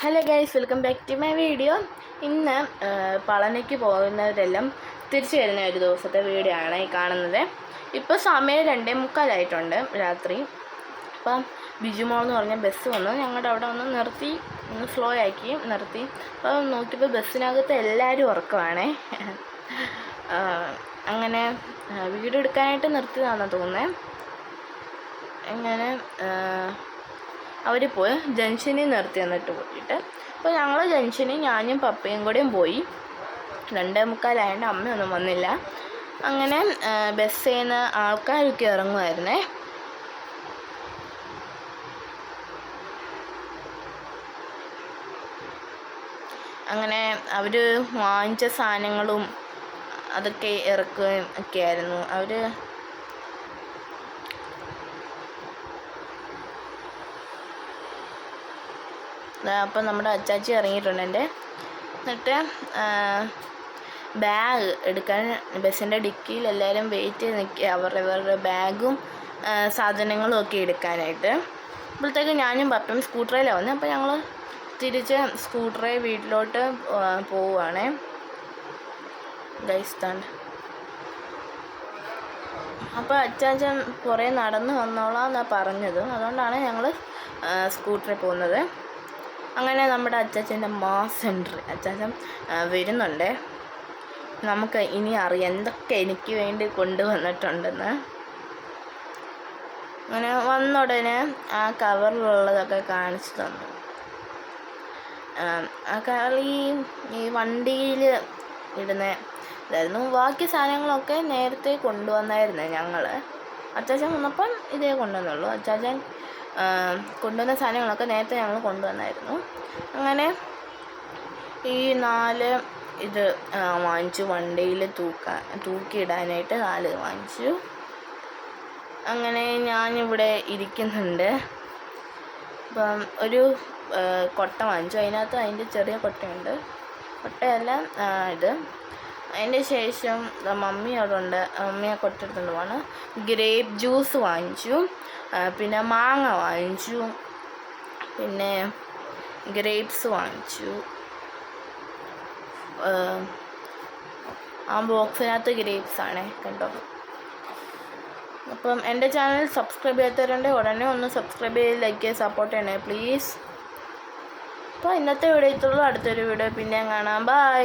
Hello guys, welcome back to my video. ഇന്ന് പളനിക്ക് പോകുന്നവരെല്ലാം തിരിച്ചു വരുന്ന ഒരു ദിവസത്തെ വീഡിയോ ആണ് ഈ കാണുന്നത്. ഇപ്പോൾ സമയം 2:45 രാത്രി. അപ്പം ബിജുമോൾ എന്ന് പറഞ്ഞ ബസ് വന്നു ഞങ്ങളുടെ അവിടെ ഒന്ന് നിർത്തി, ഒന്ന് സ്ലോ ആക്കി നിർത്തി. അപ്പോൾ നോക്കിയപ്പോൾ ബസ്സിനകത്ത് എല്ലാവരും ഉറക്കമാണേ. അങ്ങനെ വീഡിയോ എടുക്കാനായിട്ട് നിർത്തിയതാണെന്ന് തോന്നുന്നത്. അങ്ങനെ അവർ പോയി ജംഗ്ഷനിൽ നിർത്തി തന്നിട്ട് പോയിട്ട്. അപ്പോൾ ഞങ്ങൾ ജംഗ്ഷനിൽ ഞാനും പപ്പയും കൂടെയും പോയി. 2:45 അമ്മയൊന്നും വന്നില്ല. അങ്ങനെ ബസ്സിൽ നിന്ന് ആൾക്കാരൊക്കെ ഇറങ്ങുമായിരുന്നേ. അങ്ങനെ അവർ വാങ്ങിച്ച സാധനങ്ങളും അതൊക്കെ ഇറക്കുകയും ഒക്കെ ആയിരുന്നു. അപ്പം നമ്മുടെ അച്ചാച്ചി ഇറങ്ങിയിട്ടുണ്ട്. എന്നിട്ട് ബാഗ് എടുക്കാൻ ബസ്സിൻ്റെ ഡിക്കിയിൽ എല്ലാവരും വെയിറ്റ് ചെയ്ത് നിൽക്കുക, അവരുടെ ബാഗും സാധനങ്ങളും ഒക്കെ എടുക്കാനായിട്ട്. അപ്പോഴത്തേക്ക് ഞാനും പപ്പയും സ്കൂട്ടറിലാണ് വന്നത്. അപ്പോൾ ഞങ്ങൾ തിരിച്ച് സ്കൂട്ടറെ വീട്ടിലോട്ട് പോവുകയാണേ. ഗൈസ്താണ്ട് അപ്പോൾ അച്ചാച്ചൻ കുറേ നടന്ന് വന്നോളാം എന്നാണ് പറഞ്ഞത്. അതുകൊണ്ടാണ് ഞങ്ങൾ സ്കൂട്ടറിൽ പോകുന്നത്. അങ്ങനെ നമ്മുടെ അച്ചാച്ചൻ്റെ മാസ് എൻട്രി. അച്ചാച്ചൻ വരുന്നുണ്ട്. നമുക്ക് ഇനി അറിയാം എന്തൊക്കെ എനിക്ക് വേണ്ടി കൊണ്ടുവന്നിട്ടുണ്ടെന്ന്. അങ്ങനെ വന്ന ഉടനെ ആ കവറിലുള്ളതൊക്കെ കാണിച്ചു തന്നു. ആ കവർ ഈ വണ്ടിയിൽ ഇടുന്ന ഇതായിരുന്നു. ബാക്കി സാധനങ്ങളൊക്കെ നേരത്തെ കൊണ്ടുവന്നായിരുന്നു ഞങ്ങൾ. അച്ചാച്ചൻ വന്നപ്പം ഇതേ കൊണ്ടുവന്നുള്ളൂ. അച്ചാച്ചൻ കൊണ്ടുവന്ന സാധനങ്ങളൊക്കെ നേരത്തെ ഞങ്ങൾ കൊണ്ടുവന്നായിരുന്നു. അങ്ങനെ ഈ 4 ഇത് വാങ്ങിച്ചു. വണ്ടിയിൽ തൂക്കിയിടാനായിട്ട് 4 വാങ്ങിച്ചു. അങ്ങനെ ഞാനിവിടെ ഇരിക്കുന്നുണ്ട്. അപ്പം ഒരു കൊട്ട വാങ്ങിച്ചു. അതിൻ്റെ ചെറിയ കൊട്ടയുണ്ട്, കൊട്ടയല്ല ഇത്. അതിൻ്റെ ശേഷം മമ്മി അവിടെ ഉണ്ട്. മമ്മിയെ കൊട്ടെടുത്തുകൊണ്ട് പോവാണ്. ഗ്രേപ്പ് ജ്യൂസ് വാങ്ങിച്ചു, പിന്നെ മാങ്ങ വാങ്ങിച്ചു, പിന്നെ ഗ്രേപ്സ് വാങ്ങിച്ചു. ആ ബോക്സിനകത്ത് ഗ്രേപ്സ് ആണേ, കണ്ടോ. അപ്പം എൻ്റെ ചാനൽ സബ്സ്ക്രൈബ് ചെയ്യാത്തവരുണ്ട്, ഉടനെ ഒന്ന് സബ്സ്ക്രൈബ് ചെയ്ത് ലൈക്ക് ചെയ്ത് സപ്പോർട്ട് ചെയ്യണേ പ്ലീസ്. അപ്പോൾ ഇന്നത്തെ വീഡിയോ ഇത്രയുള്ളൂ. അടുത്തൊരു വീഡിയോ പിന്നെ കാണാം. ബൈ.